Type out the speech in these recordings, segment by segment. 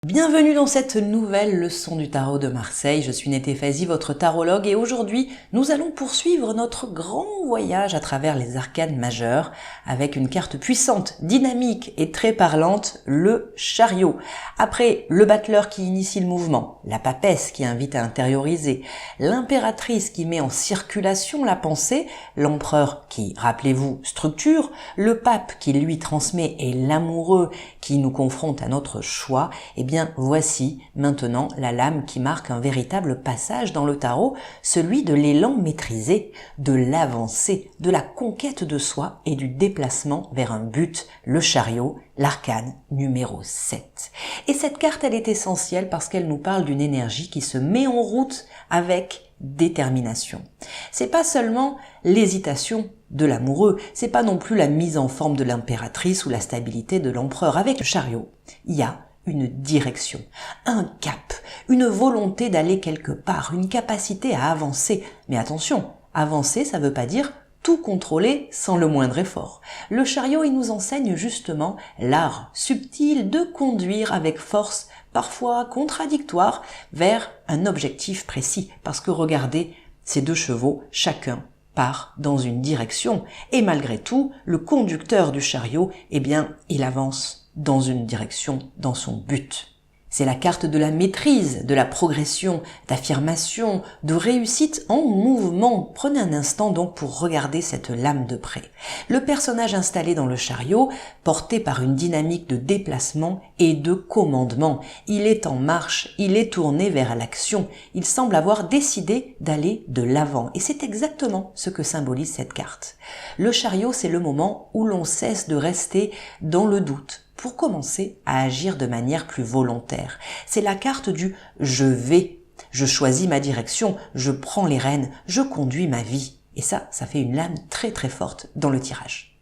Bienvenue dans cette nouvelle leçon du tarot de Marseille. Je suis Nétéphaisie, votre tarologue, et aujourd'hui, nous allons poursuivre notre grand voyage à travers les arcanes majeures avec une carte puissante, dynamique et très parlante, le chariot. Après le battleur qui initie le mouvement, la papesse qui invite à intérioriser, l'impératrice qui met en circulation la pensée, l'empereur qui, rappelez-vous, structure, le pape qui lui transmet et l'amoureux qui nous confronte à notre choix, eh bien, voici maintenant la lame qui marque un véritable passage dans le tarot, celui de l'élan maîtrisé, de l'avancée, de la conquête de soi et du déplacement vers un but, le chariot, l'arcane numéro 7. Et cette carte, elle est essentielle parce qu'elle nous parle d'une énergie qui se met en route avec détermination. C'est pas seulement l'hésitation de l'amoureux, c'est pas non plus la mise en forme de l'impératrice ou la stabilité de l'empereur. Avec le chariot, il y a une direction, un cap, une volonté d'aller quelque part, une capacité à avancer. Mais attention, avancer, ça veut pas dire tout contrôler sans le moindre effort. Le chariot, il nous enseigne justement l'art subtil de conduire avec force, parfois contradictoire, vers un objectif précis. Parce que regardez, ces deux chevaux, chacun part dans une direction. Et malgré tout, le conducteur du chariot, eh bien, il avance dans une direction, dans son but. C'est la carte de la maîtrise, de la progression, d'affirmation, de réussite en mouvement. Prenez un instant donc pour regarder cette lame de près. Le personnage installé dans le chariot, porté par une dynamique de déplacement et de commandement. Il est en marche, il est tourné vers l'action. Il semble avoir décidé d'aller de l'avant. Et c'est exactement ce que symbolise cette carte. Le chariot, c'est le moment où l'on cesse de rester dans le doute, pour commencer à agir de manière plus volontaire. C'est la carte du « je vais ». Je choisis ma direction, je prends les rênes, je conduis ma vie. Et ça fait une lame très très forte dans le tirage.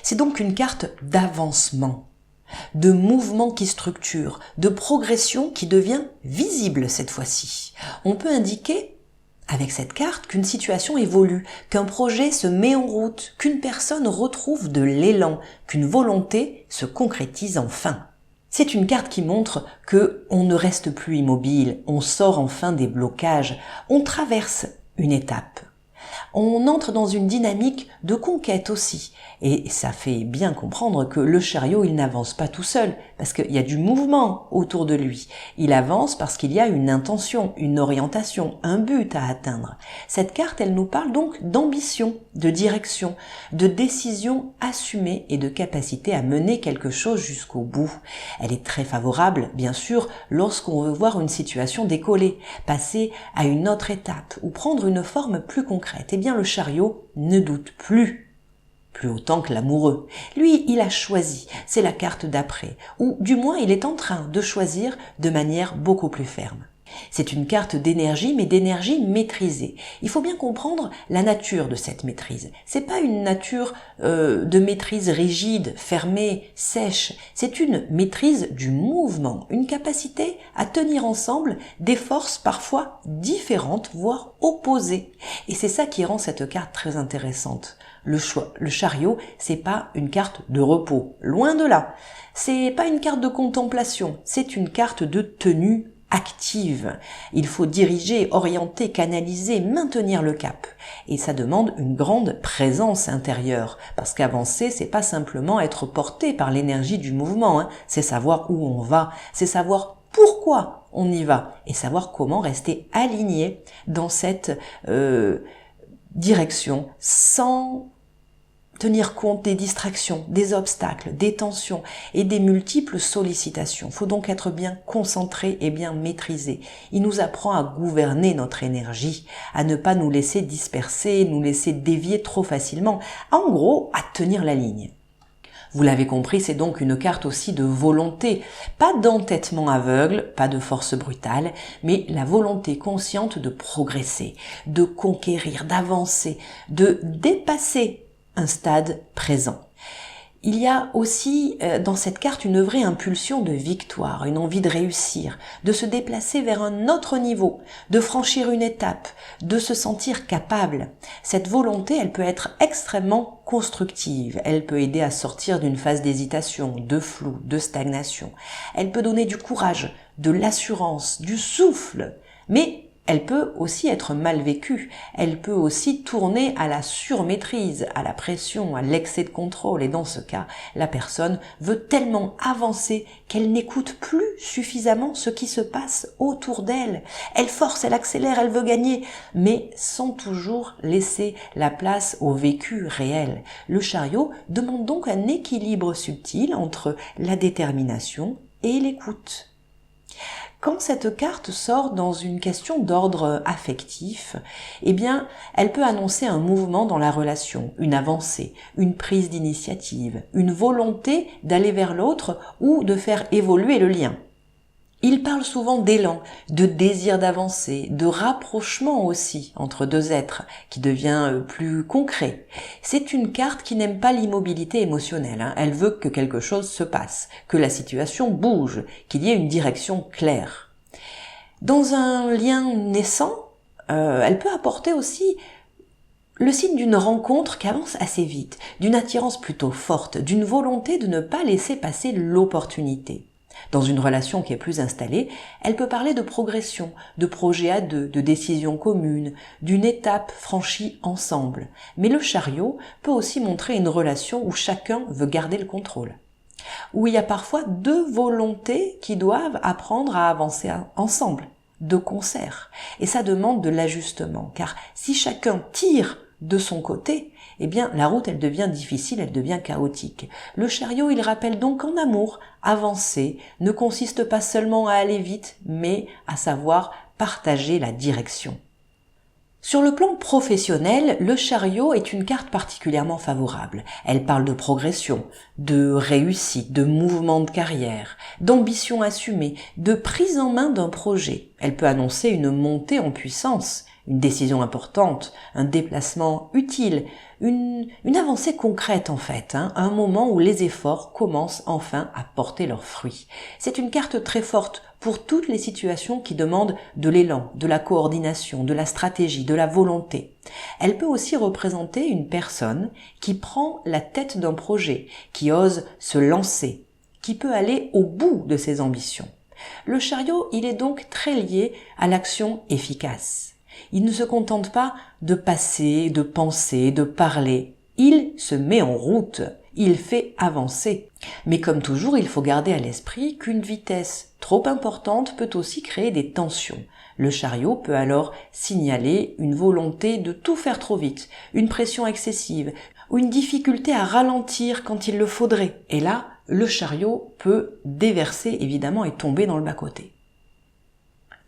C'est donc une carte d'avancement, de mouvement qui structure, de progression qui devient visible cette fois-ci. On peut indiquer avec cette carte qu'une situation évolue, qu'un projet se met en route, qu'une personne retrouve de l'élan, qu'une volonté se concrétise enfin. C'est une carte qui montre que on ne reste plus immobile, on sort enfin des blocages, on traverse une étape. On entre dans une dynamique de conquête aussi. Et ça fait bien comprendre que le chariot, il n'avance pas tout seul, parce qu'il y a du mouvement autour de lui. Il avance parce qu'il y a une intention, une orientation, un but à atteindre. Cette carte, elle nous parle donc d'ambition, de direction, de décision assumée et de capacité à mener quelque chose jusqu'au bout. Elle est très favorable, bien sûr, lorsqu'on veut voir une situation décoller, passer à une autre étape ou prendre une forme plus concrète. Eh bien, le chariot ne doute plus autant que l'amoureux. Lui, il a choisi, c'est la carte d'après, ou du moins il est en train de choisir de manière beaucoup plus ferme. C'est une carte d'énergie, mais d'énergie maîtrisée. Il faut bien comprendre la nature de cette maîtrise. C'est pas une nature de maîtrise rigide, fermée, sèche. C'est une maîtrise du mouvement, une capacité à tenir ensemble des forces parfois différentes, voire opposées. Et c'est ça qui rend cette carte très intéressante. Le chariot, c'est pas une carte de repos, loin de là. C'est pas une carte de contemplation, c'est une carte de tenue active. Il faut diriger, orienter, canaliser, maintenir le cap. Et ça demande une grande présence intérieure. Parce qu'avancer, c'est pas simplement être porté par l'énergie du mouvement, c'est savoir où on va, c'est savoir pourquoi on y va, et savoir comment rester aligné dans cette direction sans tenir compte des distractions, des obstacles, des tensions et des multiples sollicitations. Il faut donc être bien concentré et bien maîtrisé. Il nous apprend à gouverner notre énergie, à ne pas nous laisser disperser, nous laisser dévier trop facilement. En gros, à tenir la ligne. Vous l'avez compris, c'est donc une carte aussi de volonté. Pas d'entêtement aveugle, pas de force brutale, mais la volonté consciente de progresser, de conquérir, d'avancer, de dépasser un stade présent. Il y a aussi dans cette carte une vraie impulsion de victoire, une envie de réussir, de se déplacer vers un autre niveau, de franchir une étape, de se sentir capable. Cette volonté, elle peut être extrêmement constructive, elle peut aider à sortir d'une phase d'hésitation, de flou, de stagnation. Elle peut donner du courage, de l'assurance, du souffle, mais elle peut aussi être mal vécue, elle peut aussi tourner à la surmaîtrise, à la pression, à l'excès de contrôle, et dans ce cas, la personne veut tellement avancer qu'elle n'écoute plus suffisamment ce qui se passe autour d'elle. Elle force, elle accélère, elle veut gagner, mais sans toujours laisser la place au vécu réel. Le chariot demande donc un équilibre subtil entre la détermination et l'écoute. Quand cette carte sort dans une question d'ordre affectif, eh bien, elle peut annoncer un mouvement dans la relation, une avancée, une prise d'initiative, une volonté d'aller vers l'autre ou de faire évoluer le lien. Il parle souvent d'élan, de désir d'avancer, de rapprochement aussi entre deux êtres, qui devient plus concret. C'est une carte qui n'aime pas l'immobilité émotionnelle. Elle veut que quelque chose se passe, que la situation bouge, qu'il y ait une direction claire. Dans un lien naissant, elle peut apporter aussi le signe d'une rencontre qui avance assez vite, d'une attirance plutôt forte, d'une volonté de ne pas laisser passer l'opportunité. Dans une relation qui est plus installée, elle peut parler de progression, de projet à deux, de décision commune, d'une étape franchie ensemble. Mais le chariot peut aussi montrer une relation où chacun veut garder le contrôle, où il y a parfois deux volontés qui doivent apprendre à avancer ensemble, de concert. Et ça demande de l'ajustement, car si chacun tire de son côté, eh bien, la route, elle devient difficile, elle devient chaotique. Le chariot, il rappelle donc qu'en amour, avancer ne consiste pas seulement à aller vite, mais à savoir partager la direction. Sur le plan professionnel, le chariot est une carte particulièrement favorable. Elle parle de progression, de réussite, de mouvement de carrière, d'ambition assumée, de prise en main d'un projet. Elle peut annoncer une montée en puissance, une décision importante, un déplacement utile, une avancée concrète en fait, un moment où les efforts commencent enfin à porter leurs fruits. C'est une carte très forte pour toutes les situations qui demandent de l'élan, de la coordination, de la stratégie, de la volonté. Elle peut aussi représenter une personne qui prend la tête d'un projet, qui ose se lancer, qui peut aller au bout de ses ambitions. Le chariot, il est donc très lié à l'action efficace. Il ne se contente pas de passer, de penser, de parler. Il se met en route, il fait avancer. Mais comme toujours, il faut garder à l'esprit qu'une vitesse trop importante peut aussi créer des tensions. Le chariot peut alors signaler une volonté de tout faire trop vite, une pression excessive, ou une difficulté à ralentir quand il le faudrait. Et là, le chariot peut déverser évidemment et tomber dans le bas-côté.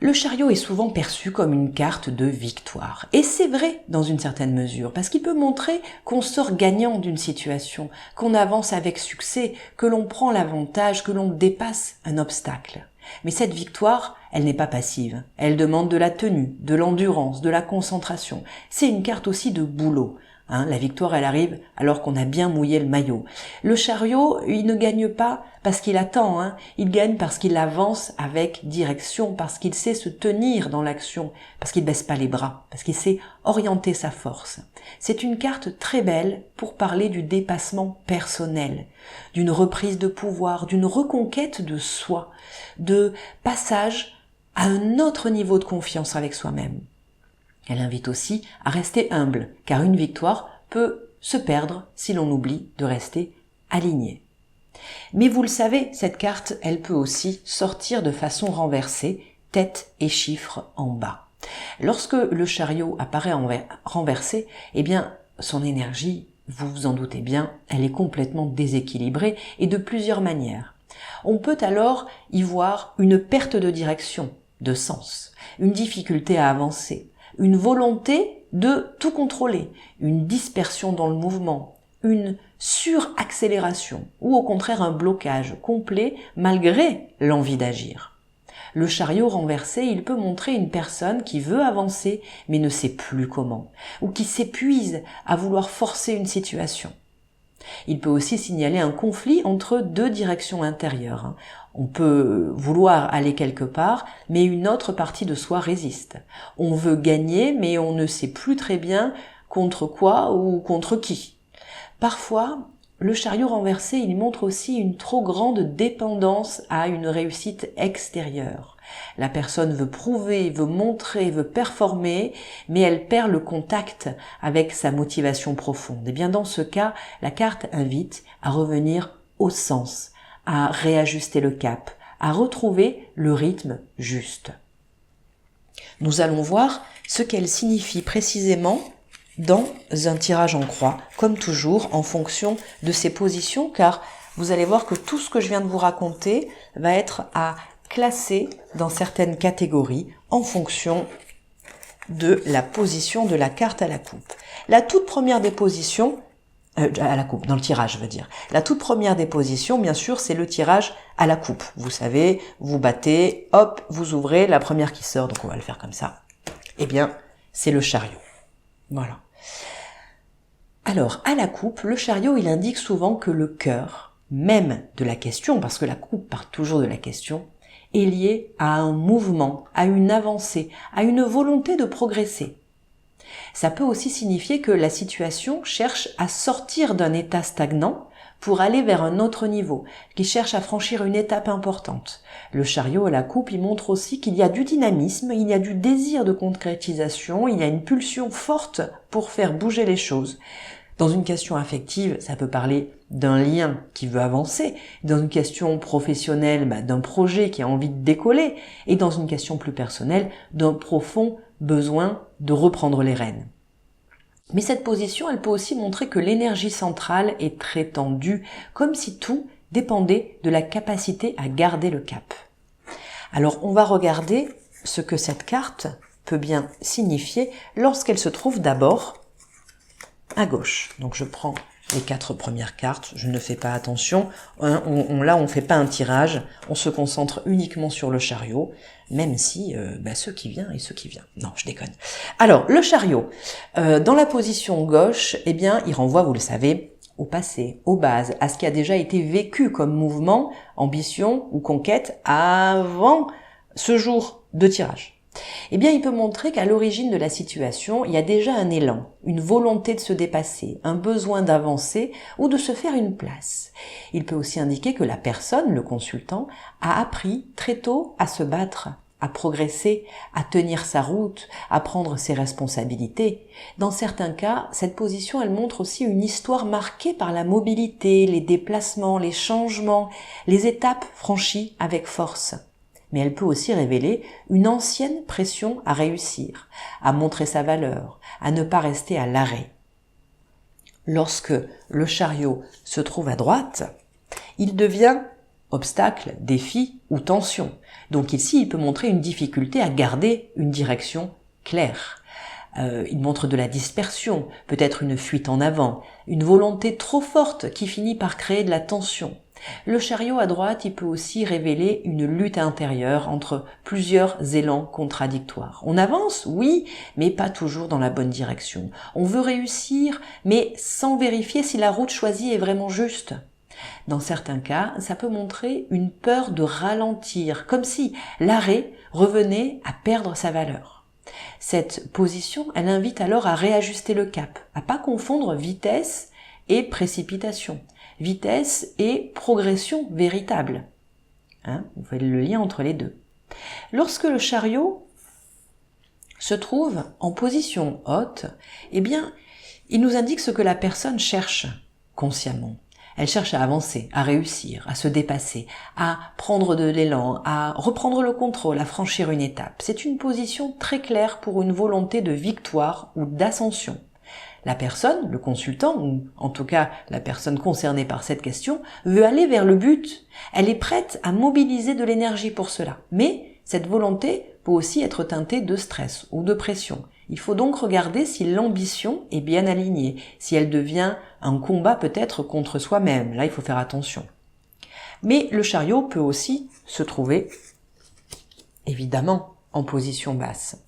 Le chariot est souvent perçu comme une carte de victoire. Et c'est vrai dans une certaine mesure, parce qu'il peut montrer qu'on sort gagnant d'une situation, qu'on avance avec succès, que l'on prend l'avantage, que l'on dépasse un obstacle. Mais cette victoire, elle n'est pas passive. Elle demande de la tenue, de l'endurance, de la concentration. C'est une carte aussi de boulot. La victoire, elle arrive alors qu'on a bien mouillé le maillot. Le chariot, il ne gagne pas parce qu'il attend, il gagne parce qu'il avance avec direction, parce qu'il sait se tenir dans l'action, parce qu'il baisse pas les bras, parce qu'il sait orienter sa force. C'est une carte très belle pour parler du dépassement personnel, d'une reprise de pouvoir, d'une reconquête de soi, de passage à un autre niveau de confiance avec soi-même. Elle invite aussi à rester humble, car une victoire peut se perdre si l'on oublie de rester aligné. Mais vous le savez, cette carte, elle peut aussi sortir de façon renversée, tête et chiffres en bas. Lorsque le chariot apparaît renversé, eh bien, son énergie, vous vous en doutez bien, elle est complètement déséquilibrée et de plusieurs manières. On peut alors y voir une perte de direction, de sens, une difficulté à avancer, une volonté de tout contrôler, une dispersion dans le mouvement, une suraccélération ou au contraire un blocage complet malgré l'envie d'agir. Le chariot renversé, il peut montrer une personne qui veut avancer mais ne sait plus comment, ou qui s'épuise à vouloir forcer une situation. Il peut aussi signaler un conflit entre deux directions intérieures. On peut vouloir aller quelque part, mais une autre partie de soi résiste. On veut gagner, mais on ne sait plus très bien contre quoi ou contre qui. Parfois, le chariot renversé, il montre aussi une trop grande dépendance à une réussite extérieure. La personne veut prouver, veut montrer, veut performer, mais elle perd le contact avec sa motivation profonde. Et bien dans ce cas, la carte invite à revenir au sens, à réajuster le cap, à retrouver le rythme juste. Nous allons voir ce qu'elle signifie précisément dans un tirage en croix, comme toujours, en fonction de ses positions, car vous allez voir que tout ce que je viens de vous raconter va être à classer dans certaines catégories en fonction de la position de la carte à la coupe. La toute première des positions, à la coupe, dans le tirage, je veux dire. La toute première des positions, bien sûr, c'est le tirage à la coupe. Vous savez, vous battez, hop, vous ouvrez, la première qui sort, donc on va le faire comme ça. Eh bien, c'est le chariot. Voilà. Alors, à la coupe, le chariot, il indique souvent que le cœur, même de la question, parce que la coupe part toujours de la question, est lié à un mouvement, à une avancée, à une volonté de progresser. Ça peut aussi signifier que la situation cherche à sortir d'un état stagnant pour aller vers un autre niveau, qui cherche à franchir une étape importante. Le chariot à la coupe, il montre aussi qu'il y a du dynamisme, il y a du désir de concrétisation, il y a une pulsion forte pour faire bouger les choses. Dans une question affective, ça peut parler d'un lien qui veut avancer, dans une question professionnelle, d'un projet qui a envie de décoller, et dans une question plus personnelle, d'un profond besoin de reprendre les rênes. Mais cette position, elle peut aussi montrer que l'énergie centrale est très tendue, comme si tout dépendait de la capacité à garder le cap. Alors, on va regarder ce que cette carte peut bien signifier lorsqu'elle se trouve d'abord à gauche. Donc, je prends les 4 premières cartes, je ne fais pas attention, là on fait pas un tirage, on se concentre uniquement sur le chariot, même si ce qui vient et ce qui vient. Non, je déconne. Alors, le chariot, dans la position gauche, eh bien, il renvoie, vous le savez, au passé, aux bases, à ce qui a déjà été vécu comme mouvement, ambition ou conquête avant ce jour de tirage. Eh bien, il peut montrer qu'à l'origine de la situation, il y a déjà un élan, une volonté de se dépasser, un besoin d'avancer ou de se faire une place. Il peut aussi indiquer que la personne, le consultant, a appris très tôt à se battre, à progresser, à tenir sa route, à prendre ses responsabilités. Dans certains cas, cette position, elle montre aussi une histoire marquée par la mobilité, les déplacements, les changements, les étapes franchies avec force. Mais elle peut aussi révéler une ancienne pression à réussir, à montrer sa valeur, à ne pas rester à l'arrêt. Lorsque le chariot se trouve à droite, il devient obstacle, défi ou tension. Donc ici, il peut montrer une difficulté à garder une direction claire. Il montre de la dispersion, peut-être une fuite en avant, une volonté trop forte qui finit par créer de la tension. Le chariot à droite, il peut aussi révéler une lutte intérieure entre plusieurs élans contradictoires. On avance, oui, mais pas toujours dans la bonne direction. On veut réussir, mais sans vérifier si la route choisie est vraiment juste. Dans certains cas, ça peut montrer une peur de ralentir, comme si l'arrêt revenait à perdre sa valeur. Cette position, elle invite alors à réajuster le cap, à pas confondre vitesse et précipitation. Vitesse et progression véritable. Vous faites le lien entre les deux. Lorsque le chariot se trouve en position haute, eh bien, il nous indique ce que la personne cherche consciemment. Elle cherche à avancer, à réussir, à se dépasser, à prendre de l'élan, à reprendre le contrôle, à franchir une étape. C'est une position très claire pour une volonté de victoire ou d'ascension. La personne, le consultant, ou en tout cas la personne concernée par cette question, veut aller vers le but. Elle est prête à mobiliser de l'énergie pour cela. Mais cette volonté peut aussi être teintée de stress ou de pression. Il faut donc regarder si l'ambition est bien alignée, si elle devient un combat peut-être contre soi-même. Là, il faut faire attention. Mais le chariot peut aussi se trouver, évidemment, en position basse.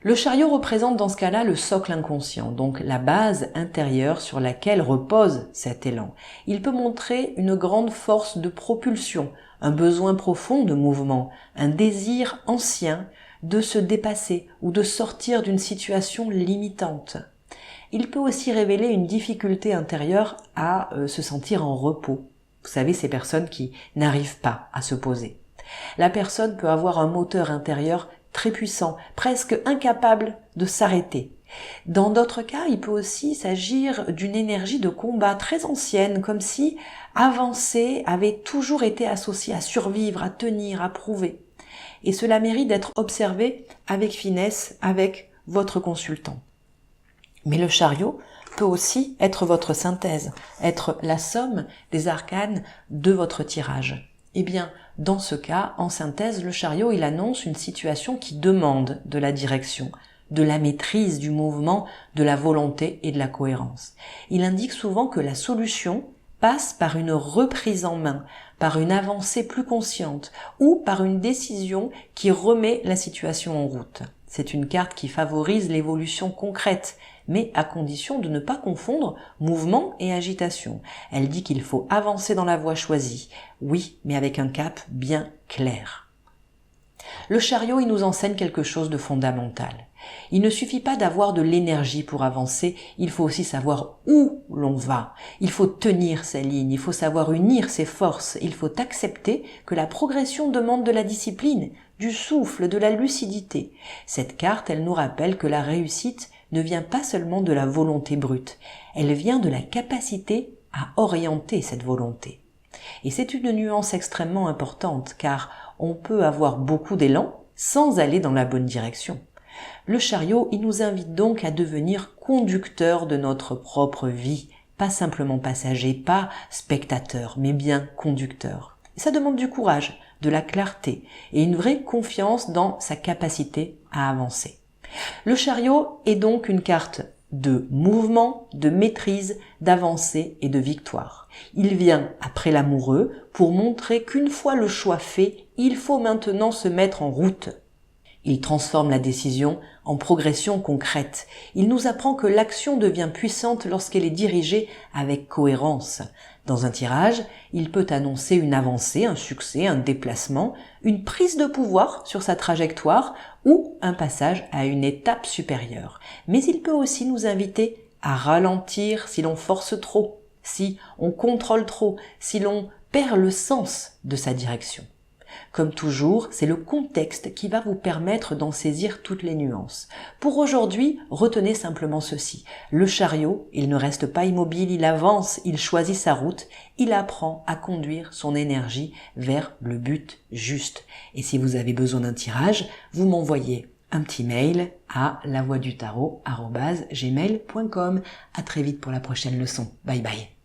Le chariot représente dans ce cas-là le socle inconscient, donc la base intérieure sur laquelle repose cet élan. Il peut montrer une grande force de propulsion, un besoin profond de mouvement, un désir ancien de se dépasser ou de sortir d'une situation limitante. Il peut aussi révéler une difficulté intérieure à se sentir en repos. Vous savez, ces personnes qui n'arrivent pas à se poser. La personne peut avoir un moteur intérieur très puissant, presque incapable de s'arrêter. Dans d'autres cas, il peut aussi s'agir d'une énergie de combat très ancienne, comme si avancer avait toujours été associé à survivre, à tenir, à prouver. Et cela mérite d'être observé avec finesse, avec votre consultant. Mais le chariot peut aussi être votre synthèse, être la somme des arcanes de votre tirage. Eh bien, dans ce cas, en synthèse, le chariot, il annonce une situation qui demande de la direction, de la maîtrise du mouvement, de la volonté et de la cohérence. Il indique souvent que la solution passe par une reprise en main, par une avancée plus consciente ou par une décision qui remet la situation en route. C'est une carte qui favorise l'évolution concrète, mais à condition de ne pas confondre mouvement et agitation. Elle dit qu'il faut avancer dans la voie choisie, oui, mais avec un cap bien clair. Le chariot, il nous enseigne quelque chose de fondamental. Il ne suffit pas d'avoir de l'énergie pour avancer, il faut aussi savoir où l'on va. Il faut tenir sa ligne, il faut savoir unir ses forces, il faut accepter que la progression demande de la discipline, du souffle, de la lucidité. Cette carte, elle nous rappelle que la réussite ne vient pas seulement de la volonté brute, elle vient de la capacité à orienter cette volonté. Et c'est une nuance extrêmement importante, car on peut avoir beaucoup d'élan sans aller dans la bonne direction. Le chariot, il nous invite donc à devenir conducteur de notre propre vie, pas simplement passager, pas spectateur, mais bien conducteur. Et ça demande du courage, de la clarté et une vraie confiance dans sa capacité à avancer. Le chariot est donc une carte de mouvement, de maîtrise, d'avancée et de victoire. Il vient après l'amoureux pour montrer qu'une fois le choix fait, il faut maintenant se mettre en route. Il transforme la décision en progression concrète. Il nous apprend que l'action devient puissante lorsqu'elle est dirigée avec cohérence. Dans un tirage, il peut annoncer une avancée, un succès, un déplacement, une prise de pouvoir sur sa trajectoire ou un passage à une étape supérieure. Mais il peut aussi nous inviter à ralentir si l'on force trop, si on contrôle trop, si l'on perd le sens de sa direction. Comme toujours, c'est le contexte qui va vous permettre d'en saisir toutes les nuances. Pour aujourd'hui, retenez simplement ceci. Le chariot, il ne reste pas immobile, il avance, il choisit sa route, il apprend à conduire son énergie vers le but juste. Et si vous avez besoin d'un tirage, vous m'envoyez un petit mail à lavoiedutarot@gmail.com. À très vite pour la prochaine leçon. Bye bye.